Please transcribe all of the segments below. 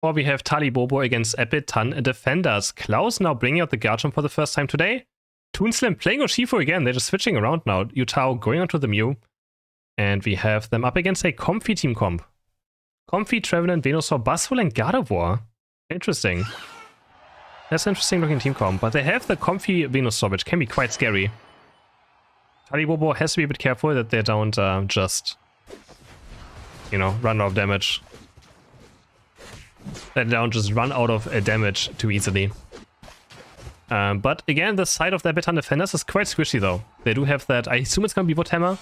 Or we have Talibobo against Appletun defenders. Klaus now bringing out the Garchomp for the first time today. Toonslim playing Urshifu again. They're just switching around now. Yutao going onto the Mew. And we have them up against a Comfy team comp. Comfy, Trevenant, Venusaur, Buzzwole, and Gardevoir. Interesting. That's an interesting looking team comp. But they have the Comfy Venusaur, which can be quite scary. Talibobo has to be a bit careful that they don't just, you know, run out of damage. That they don't just run out of damage too easily. But again, the side of the Appletun defenders is quite squishy though. They do have that, I assume it's going to be Wothammer.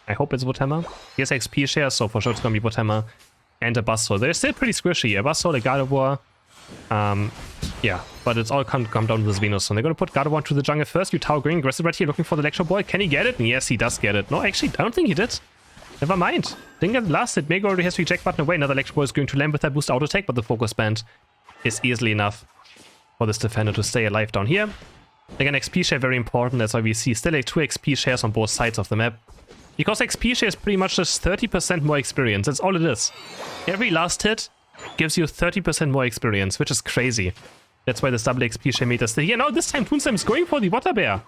I hope it's Wothammer. He has XP share, so for sure it's going to be Wothammer. And a Buzzwole. They're still pretty squishy. A Buzzwole, a Gardevoir. Yeah, but it's all come down to this Venus. So they're going to put Gardevoir to the jungle first. Yutao going aggressive right here, looking for the Electro Ball. Can he get it? And yes, he does get it. No, actually, I don't think he did. Never mind. Didn't get the last hit. Mega already has the eject button away. Another Electro Ball is going to land with that boost auto attack, but the focus band is easily enough for this defender to stay alive down here. Again, XP share very important. That's why we see still like 2 XP shares on both sides of the map. Because XP share is pretty much just 30% more experience. That's all it is. Every last hit gives you 30% more experience, which is crazy. That's why this double XP share meter is still here. Now this time Toonslim is going for the Water Bear.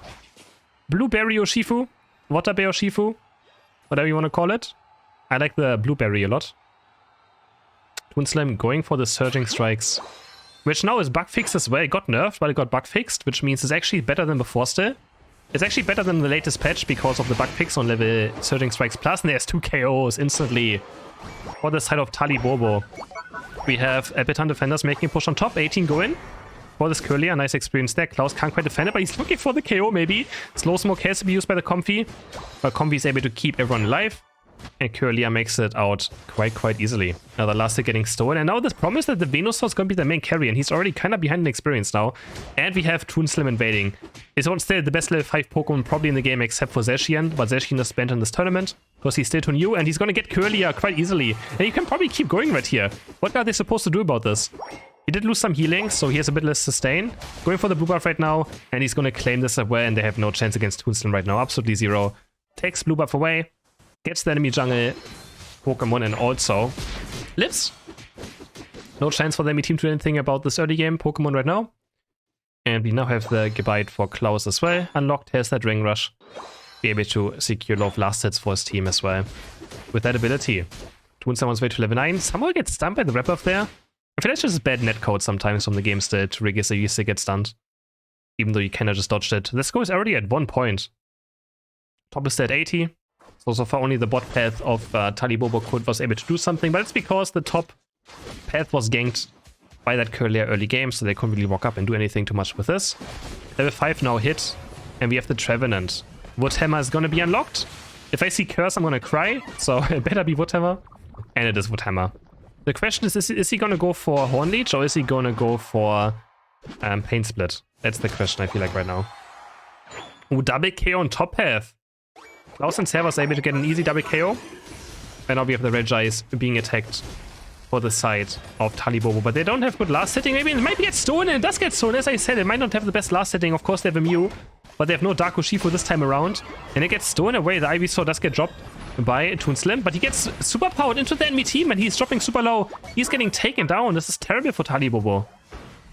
Blueberry Urshifu. Water Bear Urshifu. Whatever you want to call it. I like the Blueberry a lot. Toonslim going for the Surging Strikes. Which now is bug fixed as well. It got nerfed, but it got bug fixed, which means it's actually better than before still. It's actually better than the latest patch because of the bug fix on level Surging Strikes Plus, and there's 2 KOs instantly for the side of Talibobo. We have Appletun defenders making a push on top, 18 go in for this Kirlia, nice experience there. Klaus can't quite defend it, but he's looking for the KO maybe. Slow Smoke has to be used by the Comfy, but Comfy is able to keep everyone alive, and Kirlia makes it out quite easily. Now the last hit getting stolen, and now this promise that the Venusaur is going to be the main carry, and he's already kind of behind in experience now. And we have Toonslim invading. It's still the best level 5 Pokemon probably in the game except for Zacian, but Zacian is spent in this tournament because he's still too new, and he's going to get Kirlia quite easily. And you can probably keep going right here. What are they supposed to do about this? He did lose some healing, so he has a bit less sustain. Going for the blue buff right now, and he's going to claim this as well, and they have no chance against Toonslim right now. Absolutely zero. Takes blue buff away. Gets the enemy jungle Pokemon and also lives. No chance for the enemy team to do anything about this early game Pokemon right now. And we now have the Gebite for Klaus as well. Unlocked, has that Ring Rush. Be able to secure a lot of last hits for his team as well. With that ability. Toonslim on his way to level 9. Somehow gets stunned by the wrap-up there. I feel that's just bad netcode sometimes from the game still to trigger so you still get stunned. Even though you kinda just dodged it. This goes already at 1 point. Top is at 80. So far only the bot path of Talibobo was able to do something, but it's because the top path was ganked by that Kirlia early game, so they couldn't really walk up and do anything too much with this. Level 5 now hit, and we have the Trevenant. Woodhammer is gonna be unlocked. If I see Curse, I'm gonna cry, so it better be Woodhammer. And it is Woodhammer. The question is he gonna go for Horn Leech, or is he gonna go for Pain Split? That's the question I feel like right now. Ooh, double KO on top path. Klaus and Server was able to get an easy double KO. And now we have the Regis being attacked for the side of Talibobo. But they don't have good last hitting. Maybe it might get stolen, and it does get stolen. As I said, it might not have the best last hitting. Of course, they have a Mew, but they have no Dark Urshifu this time around. And it gets stolen away. The Ivysaur does get dropped by Toonslim, but he gets super powered into the enemy team, and he's dropping super low. He's getting taken down. This is terrible for Talibobo.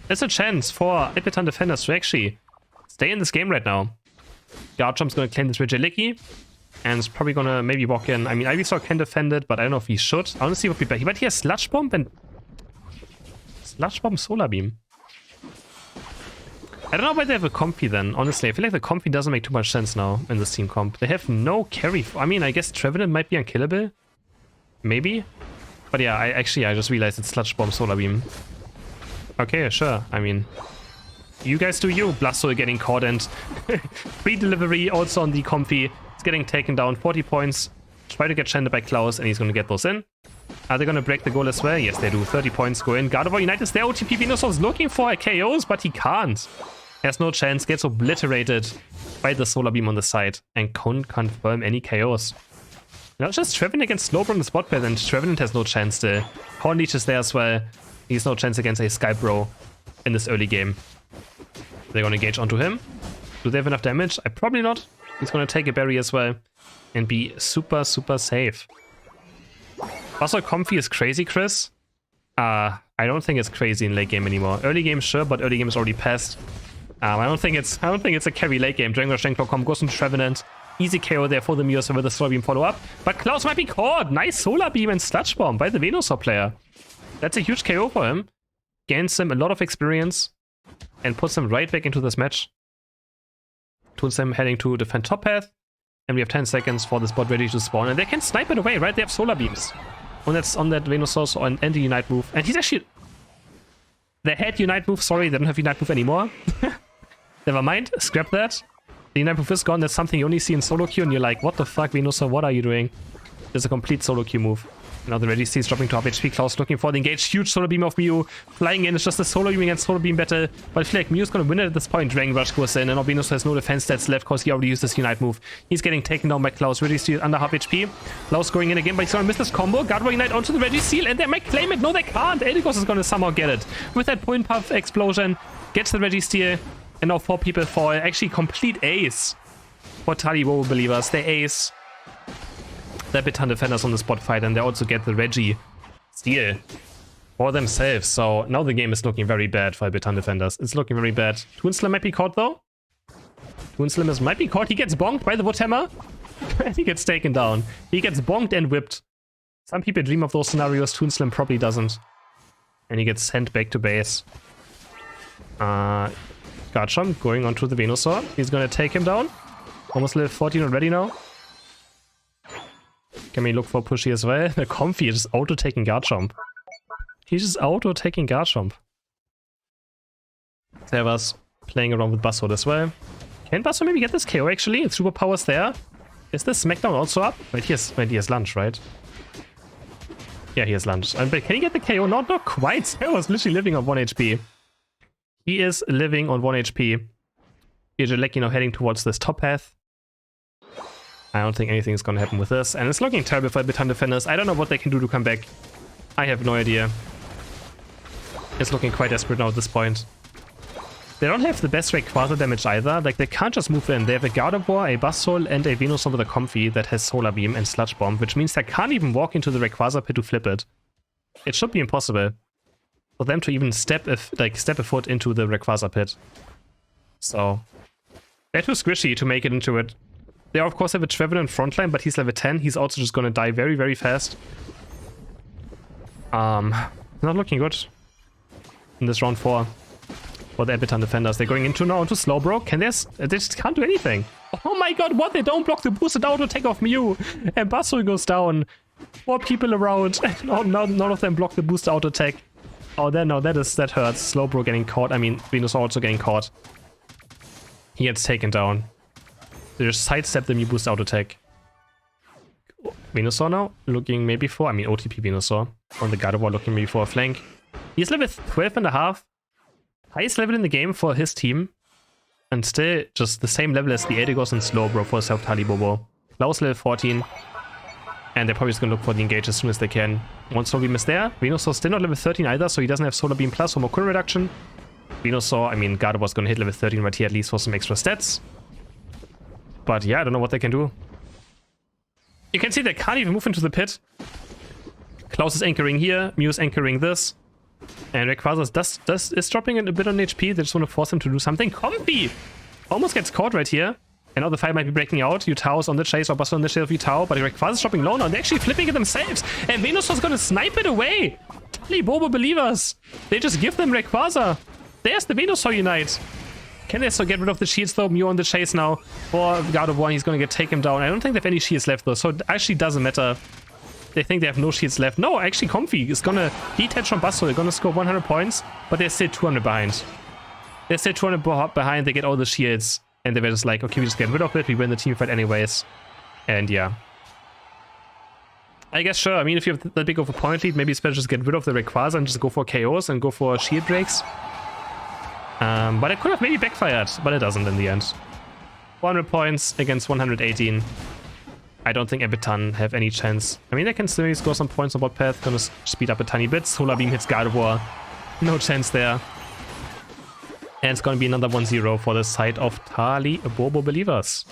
There's a chance for Appletun defenders to actually stay in this game right now. Garchomp's going to claim this Regieleki. And it's probably gonna maybe walk in. I mean, Ivysaur can defend it, but I don't know if he should. I want to see what we bet. But he has Sludge Bomb and Sludge Bomb Solar Beam. I don't know why they have a Comfy then, honestly. I feel like the Comfy doesn't make too much sense now in this team comp. They have no carry. I mean, I guess Trevenant might be unkillable. Maybe. But yeah, I just realized it's Sludge Bomb Solar Beam. Okay, sure. I mean, you guys do you. Blastoise getting caught, and free delivery also on the Comfy. Getting taken down, 40 points. Try to get shanded by Klaus, and he's going to get those in. Are they going to break the goal as well? Yes, they do. 30 points go in. Gardevoir United is there. OTP Venusaur is looking for KOs, but he can't. Has no chance. Gets obliterated by the Solar Beam on the side and can't confirm any KOs. Now just Trevenant against Slowbro on the spot path, and Trevenant has no chance still. Horn Leech is there as well. He has no chance against a Skybro in this early game. They're going to engage onto him. Do they have enough damage? Probably not. He's going to take a berry as well and be super safe. Also, Comfy is crazy, Chris. I I don't think it's crazy in late game anymore. Early game, sure, but early game is already passed. I don't think it's a carry late game. Dragon Rush Clock goes into Trevenant. Easy KO there for the Muse with the Solar Beam follow-up. But Klaus might be caught. Nice Solar Beam and Sludge Bomb by the Venusaur player. That's a huge KO for him. Gains him a lot of experience and puts him right back into this match. Toonslim heading to defend top path. And we have 10 seconds for this bot ready to spawn. And they can snipe it away, right? They have Solar Beams. And that's on that Venusaur and the Unite move. And he's actually... They had Unite move. Sorry, they don't have Unite move anymore. Never mind. Scrap that. The Unite move is gone. That's something you only see in solo queue. And you're like, what the fuck, Venusaur? What are you doing? There's a complete solo queue move. Now the Reggie is dropping to half HP. Klaus looking for the engage. Huge Solar Beam of Mew. Flying in. It's just a Solar Beam against Solar Beam battle. But I feel like Mew's gonna win it at this point. Dragon Rush goes in. And now Venusaur has no defense stats left because he already used his Unite move. He's getting taken down by Klaus. Reggie Steel under half HP. Klaus going in again, but he's gonna miss this combo. Guardwall Unite onto the Reggie Steel. And they might claim it. No, they can't. Eldegoss is gonna somehow get it. With that point puff explosion. Gets the Reggie Steel. And now 4 people fall. Actually, complete ace for Talibobo believers. They ace. They're a bit ton defenders on the spot fight. And they also get the Reggie Steel for themselves. So now the game is looking very bad for Appletun defenders. It's looking very bad. Toonslim might be caught though. Toonslim might be caught. He gets bonked by the Woodhammer. And he gets taken down. He gets bonked and whipped. Some people dream of those scenarios. Toonslim probably doesn't. And he gets sent back to base. Garchomp going onto the Venusaur. He's gonna take him down. Almost level 14 already now. Can we look for Pushy as well? The Comfy is just auto-taking Garchomp. He's just auto-taking Garchomp. Servus playing around with Buzzword as well. Can Buzzword maybe get this KO actually? Superpower's there. Is this Smackdown also up? Wait, he has lunge, right? Yeah, he has lunge. But can he get the KO? Not quite. Servus literally living on 1 HP. He is living on 1 HP. Like, heading towards this top path. I don't think anything's gonna happen with this. And it's looking terrible for Appletun defenders. I don't know what they can do to come back. I have no idea. It's looking quite desperate now at this point. They don't have the best Rayquaza damage either. Like, they can't just move in. They have a Gardevoir, a Buzzwole, and a Venusaur with a Comfy that has Solar Beam and Sludge Bomb, which means they can't even walk into the Rayquaza pit to flip it. It should be impossible for them to even step a foot into the Rayquaza pit. So they're too squishy to make it into it. They of course have a Trevenant frontline, but he's level 10. He's also just gonna die very, very fast. Not looking good in this round 4 for the Appletun defenders. They're going into now into Slowbro. They just can't do anything. Oh my god, what? They don't block the boosted auto attack of Mew. And Buzzwole goes down. 4 people around. No, none of them block the boosted auto attack. Oh, that hurts. Slowbro getting caught. I mean, Venusaur also getting caught. He gets taken down. They just sidestep the Mew boost auto attack. Venusaur now looking maybe for, OTP Venusaur on the Gardevoir looking maybe for a flank. He's level 12.5. Highest level in the game for his team. And still just the same level as the Eldegoss and Slowbro for self Talibobo. Klaus level 14. And they're probably just gonna look for the engage as soon as they can. One Solar Beam is there. Venusaur still not level 13 either, so he doesn't have Solar Beam Plus for more cooler reduction. Venusaur, Gardevoir's gonna hit level 13 right here at least for some extra stats. But yeah, I don't know what they can do. You can see they can't even move into the pit. Klaus is anchoring here. Mew is anchoring this. And Rayquaza is dropping a bit on HP. They just want to force him to do something. Comfy! Almost gets caught right here. And now the fight might be breaking out. Yutao's on the chase or Buzzwole on the chase of Yutao. But Rayquaza's dropping low now. They're actually flipping it themselves. And Venusaur's gonna snipe it away. Talibobo believers. They just give them Rayquaza. There's the Venusaur Unite. Can they still get rid of the shields though? Mew on the chase now. For Gardevoir, he's gonna take him down. I don't think they have any shields left though, so it actually doesn't matter. They think they have no shields left. No, actually Comfy is gonna detach from Buzzwole. They're gonna score 100 points, but they're still 200 behind. They're still 200 behind. They get all the shields, and they were just like, okay, we just get rid of it. We win the team fight anyways. And yeah. I guess sure. If you have that big of a point lead, maybe it's better just get rid of the Rayquaza and just go for KOs and go for shield breaks. But it could have maybe backfired, but it doesn't in the end. 400 points against 118. I don't think Appletun have any chance. They can still score some points on bot path. Gonna speed up a tiny bit. Solar Beam hits Gardevoir. No chance there. And it's gonna be another 1-0 for the side of Talibobo believers.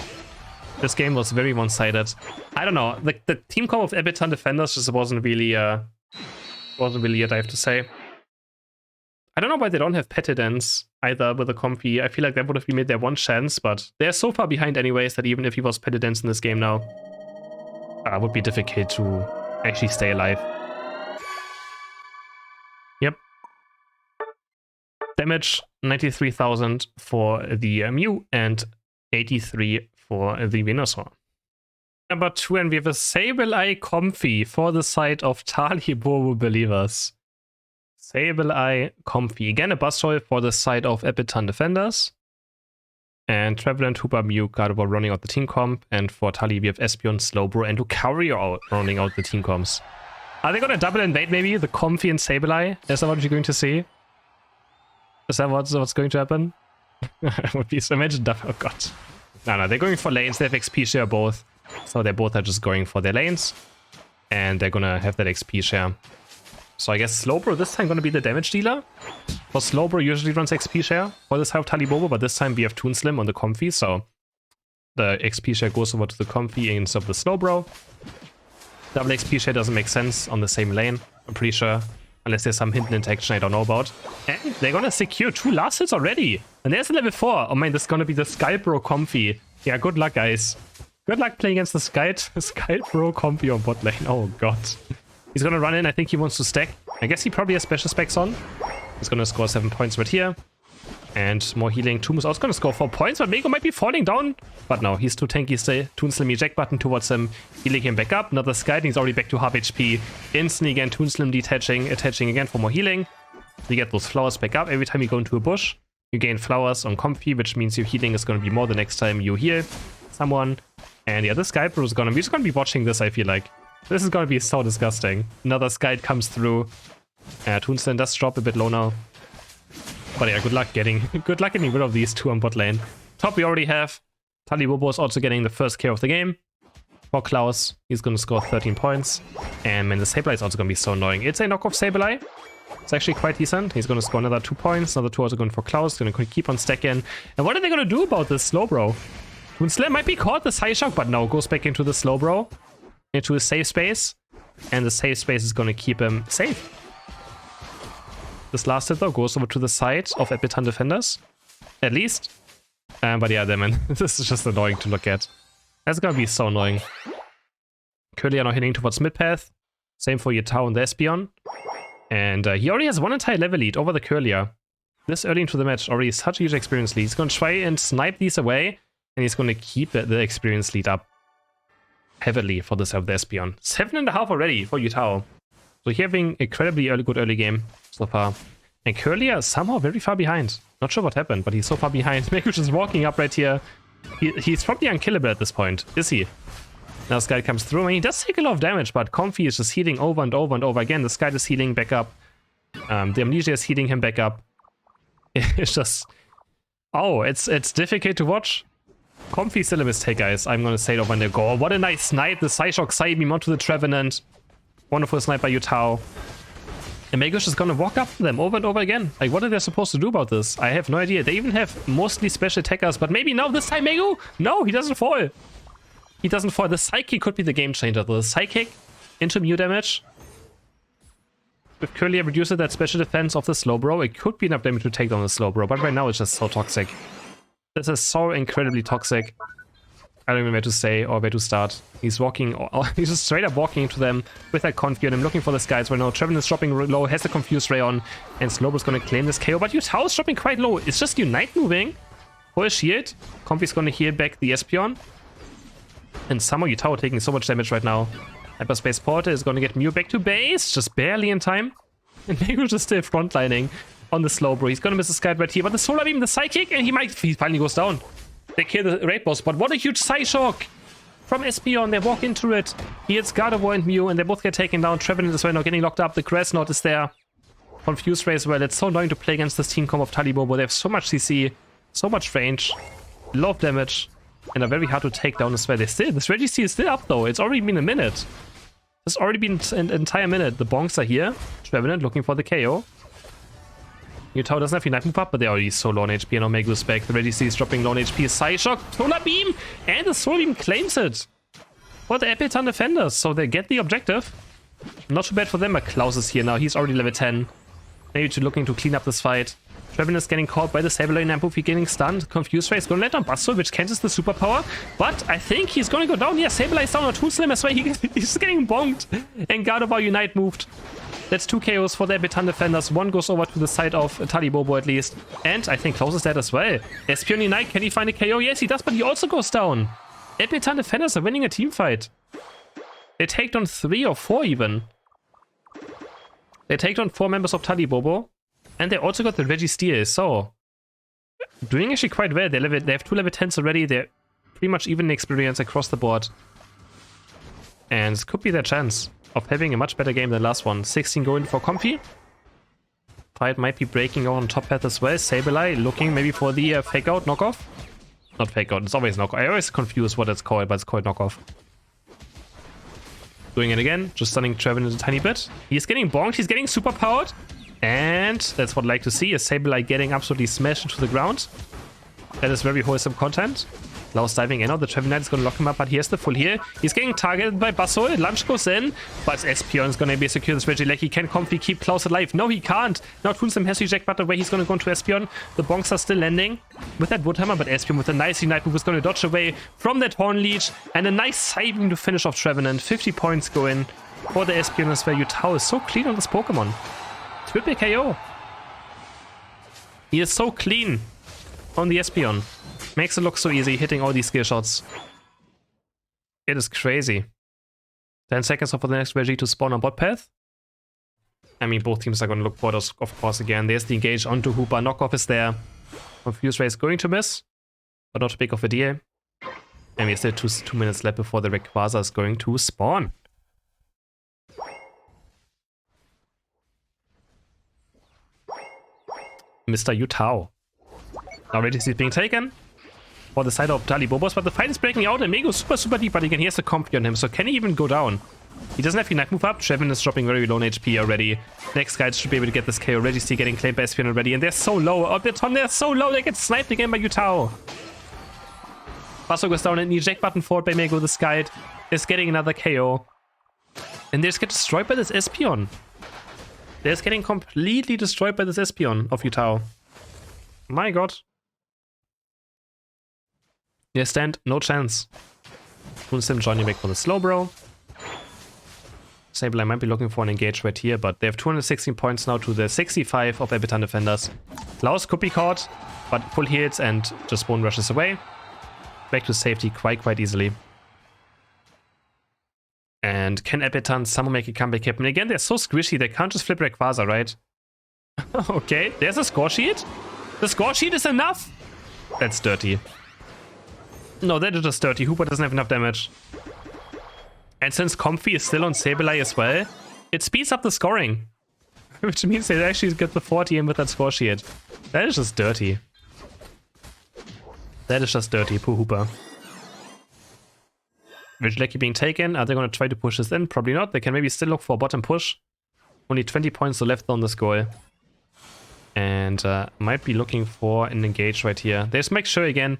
This game was very one-sided. I don't know. The team comp of Appletun defenders just wasn't really it, I have to say. I don't know why they don't have Petidance either with the Comfy. I feel like that would have been made their one chance, but they're so far behind anyways that even if he was Petidance in this game now, it would be difficult to actually stay alive. Yep. Damage 93,000 for the Mew and 83 for the Venusaur. Number 2, and we have a Sableye Comfy for the side of Talibobo Believers. Sableye Comfy. Again, a Buzzsaw for the side of Appletun Defenders. And Trevenant, Hooper, Mew, Gardevoir running out the team comp. And for Tali, we have Espeon, Slowbro, and Lucario running out the team comps. Are they going to double invade maybe? The Comfy and Sableye? Is that what you're going to see? Is that what's going to happen? Would be so. Imagine double. Oh god. No, they're going for lanes. They have XP share both. So they both are just going for their lanes. And they're going to have that XP share. So I guess Slowbro this time going to be the damage dealer. For Slowbro usually runs XP share for this side of Talibobo, but this time we have Toon Slim on the Comfy, so the XP share goes over to the Comfy instead of the Slowbro. Double XP share doesn't make sense on the same lane, I'm pretty sure. Unless there's some hidden interaction I don't know about. And they're gonna secure 2 last hits already. And there's a level 4. Oh man, this is gonna be the Skybro Comfy. Yeah, good luck guys. Good luck playing against the Skybro Comfy on bot lane. Oh god. He's gonna run in, I think he wants to stack. I guess he probably has special specs on. He's gonna score 7 points right here. And more healing. Toom is also gonna score 4 points, but Mego might be falling down. But no, he's too tanky. Stay. Toon Slim eject button towards him, healing him back up. Another Sky, and he's already back to half HP. Instantly again, Toon Slim detaching, attaching again for more healing. You get those flowers back up. Every time you go into a bush, you gain flowers on Comfy, which means your healing is gonna be more the next time you heal someone. And yeah, this Skybro is gonna, we're just gonna be watching this, I feel like. This is gonna be so disgusting. Another Skite comes through. Toon Slim does drop a bit low now. But yeah, good luck getting rid of these 2 on bot lane. Top we already have. Talibobo is also getting the first kill of the game. For Klaus, he's gonna score 13 points. And man, the Sableye is also gonna be so annoying. It's a knockoff Sableye. It's actually quite decent. He's gonna score another 2 points. Another 2 also going for Klaus. Gonna keep on stacking. And what are they gonna do about this Slowbro? Toon Slim might be caught the Psy Shock, but no, goes back into the Slowbro. Into a safe space. And the safe space is gonna keep him safe. This last hit though goes over to the side of Appletun Defenders. At least. But yeah, man, this is just annoying to look at. That's gonna be so annoying. Curly are now heading towards mid path. Same for Yutao and the Espeon. And he already has 1 entire level lead over the Curlier. This early into the match, already such a huge experience lead. He's gonna try and snipe these away. And he's gonna keep the experience lead up heavily for this of the Espeon. 7.5 already for Yutao. So here having incredibly good early game so far. And Curlier is somehow very far behind. Not sure what happened, but he's so far behind. Mekuch is walking up right here. He's probably unkillable at this point. Is he? Now this guy comes through and he does take a lot of damage, but Comfy is just healing over and over and over again. This guy is healing back up. The Amnesia is healing him back up. It's just... Oh, it's difficult to watch. Comfy still a mistake, guys. I'm gonna say it over and there. Go. What a nice snipe. The Psyshock side beam onto the Trevenant. Wonderful snipe by Yutao. And Megush is gonna walk up to them over and over again. Like, what are they supposed to do about this? I have no idea. They even have mostly special attackers, but maybe now this time Megu? No, he doesn't fall. He doesn't fall. The Psychic could be the game changer, though. The Psychic into Mew damage. If Curlier reduces that special defense of the Slowbro, it could be enough damage to take down the Slowbro, but right now it's just so toxic. This is so incredibly toxic. I don't even know where to say or where to start. He's walking, he's just straight up walking into them with that Confuse on him, looking for the skies right now. Treven is dropping low, has the Confuse Ray on, and Slowbro's gonna claim this KO, but Yutao is dropping quite low. It's just Unite moving for a shield. Confuse's gonna heal back the Espeon. And somehow Yutao taking so much damage right now. Hyperspace Portal is gonna get Mew back to base, just barely in time. And Megu's just still frontlining on the Slowbro. He's gonna miss the Sky right here, but the Solar Beam, the Psychic, and he finally goes down. They kill the Raid Boss, but what a huge Psyshock from Espeon. They walk into it. He hits Gardevoir and Mew, and they both get taken down. Trevenant is right now getting locked up. The Grass Knot is there. Confuse Ray as well. It's so annoying to play against this team comp of Talibobo. They have so much CC, so much range, a lot of damage, and are very hard to take down as well. This Registry is still up though. It's already been a minute. It's already been an entire minute. The Bonks are here. Trevenant looking for the KO. Yutao doesn't have enough move up, but they're already so low on HP, and Omega's back. The Registry is dropping low on HP. Psyshock, Solar Beam, and the Solar Beam claims it for the Appletun Defenders, so they get the objective. Not too bad for them, but Klaus is here now. He's already level 10. Maybe looking to clean up this fight. Trevin is getting caught by the Sableye in Ampufi, getting stunned. Confused Ray is going to let on Buster, which cancels the superpower. But I think he's going to go down. Yeah, Sableye is down on Toon Slam as well. He's getting bonked. And Gardevoir Unite moved. That's 2 KOs for the Appletun defenders. 1 goes over to the side of Talibobo at least. And I think Klaus is dead as well. Espeon Unite, can he find a KO? Yes, he does, but he also goes down. Appletun defenders are winning a team fight. They take down 3 or 4 even. They take down 4 members of Talibobo. And they also got the Registeel, so doing actually quite well. They have 2 level 10s already. They're pretty much even in experience across the board. And this could be their chance of having a much better game than last one. 16 going for Comfy. Fight might be breaking out on top path as well. Sableye looking maybe for the fake out knockoff. Not fake out, it's always knockoff. I always confuse what it's called, but it's called knockoff. Doing it again, just stunning Trevin a tiny bit. He's getting bonked, he's getting super powered. And that's what I like to see, is Sableye getting absolutely smashed into the ground. That is very wholesome content. Klaus diving in. Now the Trevenant is going to lock him up, but here's the full heal. He's getting targeted by Buzzole. Lunge goes in, but Espeon is going to be secure this Reggie. Like he can Comfy keep Klaus alive. No, he can't. Now Toon Slam has to eject, but the way he's going to go into Espeon. The bonks are still landing with that Woodhammer, but Espeon with a nice Unite move is going to dodge away from that Horn Leech. And a nice saving to finish off Trevenant. 50 points go in for the Espeon as well. Yutao is so clean on this Pokemon. Triple KO. He is so clean on the Espeon. Makes it look so easy, hitting all these skill shots. It is crazy. 10 seconds for the next Reggie to spawn on bot path. I mean, both teams are going to look for those, of course, again. There's the engage onto Hooper. Knockoff is there. Confused Ray is going to miss, but not big of a deal. And we still 2 minutes left before the Rayquaza is going to spawn. Mr. Yutao. Now Reggie is being taken for the side of Talibobos, but the fight is breaking out and Mego super deep, but again he has a Comfy on him, so can he even go down? He doesn't have Unite move up. Trevin is dropping very low on HP already. Next guys should be able to get this KO. Reggie still getting claimed by Espeon already, and they're so low. Appletun, they're so low, they get sniped again by Yutao. Basso goes down and the eject button forward by Mego. The Skyd is getting another KO. And they just get destroyed by this Espeon. They're just getting completely destroyed by this Espeon of Yutao. My god. They stand no chance. Toon Slam joining back for the slow bro. Sableye might be looking for an engage right here, but they have 216 points now to the 65 of Appletun defenders. Klaus could be caught, but full heals and just bone rushes away. Back to safety quite easily. And can Appletun somehow make a comeback happen? Again, they're so squishy, they can't just flip Rayquaza, right? Okay, there's a score sheet. The score sheet is enough! That's dirty. No, that is just dirty. Hooper doesn't have enough damage. And since Comfy is still on Sableye as well, it speeds up the scoring. Which means they actually get the 40 in with that score sheet. That is just dirty. That is just dirty, poor Hooper. Vigileki being taken. Are they going to try to push this in? Probably not. They can maybe still look for a bottom push. Only 20 points left on this goal. And might be looking for an engage right here. They just make sure again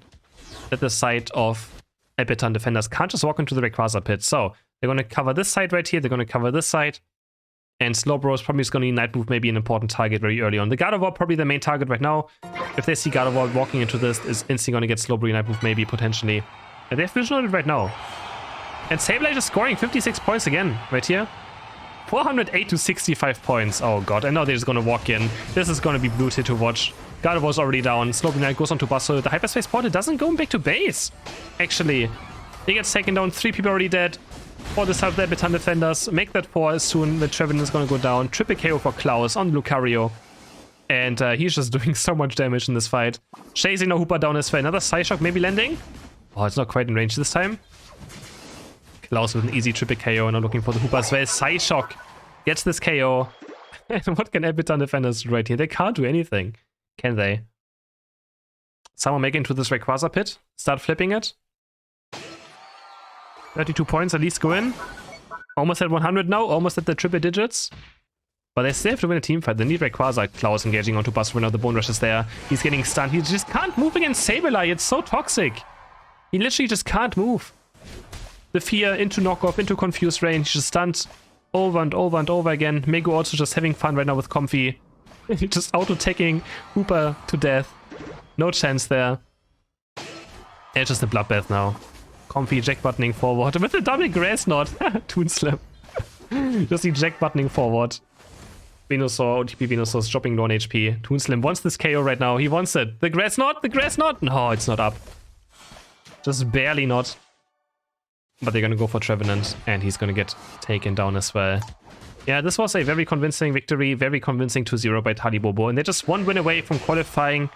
that the side of Appletun defenders can't just walk into the Rayquaza pit. So they're going to cover this side right here. They're going to cover this side. And Slowbro is probably just going to Unite move maybe an important target very early on. The Gardevoir probably the main target right now. If they see Gardevoir walking into this, is instantly going to get Slowbro Unite move maybe potentially. And they have vision on it right now. And Sableye just scoring 56 points again right here. 408 to 65 points. Oh god, and now they're just going to walk in. This is going to be brutal to watch. Gardevoir's already down. Slowbro Unite goes on to Buzzole. The Hyperspace Portal doesn't go back to base. Actually, he gets taken down. 3 people already dead. For the side of the Appletun defenders. Make that 4 as soon. The Trevin is going to go down. Triple KO for Klaus on Lucario. And he's just doing so much damage in this fight. Chasing the Hooper down as well. Another Psyshock maybe landing. Oh, it's not quite in range this time. Klaus with an easy triple KO. And I'm looking for the Hooper as well. Psyshock gets this KO. And what can Appletun defenders do right here? They can't do anything. Can they? Someone make it into this Rayquaza pit. Start flipping it. 32 points at least go in. Almost at 100 now. Almost at the triple digits. But they still have to win a team fight. They need Rayquaza. Klaus engaging onto Buzzole. Now the Bone Rush is there. He's getting stunned. He just can't move against Sableye. It's so toxic. He literally just can't move. The fear into knockoff, into confused range. Just stunned over and over and over again. Mego also just having fun right now with Comfy. Just auto-taking Hooper to death. No chance there. It's just a bloodbath now. Comfy jack buttoning forward with a double grass knot. Toon Slam. Just the jack buttoning forward. Venusaur, OTP Venusaur's dropping 1 HP. Toon Slam wants this KO right now. He wants it. The grass knot, the grass knot. No, it's not up. Just barely not. But they're gonna go for Trevenant, and he's gonna get taken down as well. Yeah, this was a very convincing victory, very convincing 2-0 by Talibobo, and they're just one win away from qualifying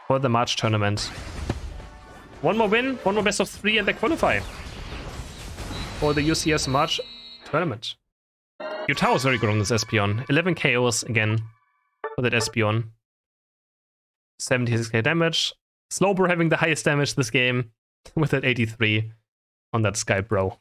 for the March tournament. One more win, one more best of 3, and they qualify for the UCS March tournament. Yutao is very good on this Espeon. 11 KOs again for that Espeon. 76k damage. Slowbro having the highest damage this game with that 83 on that Sky Bro.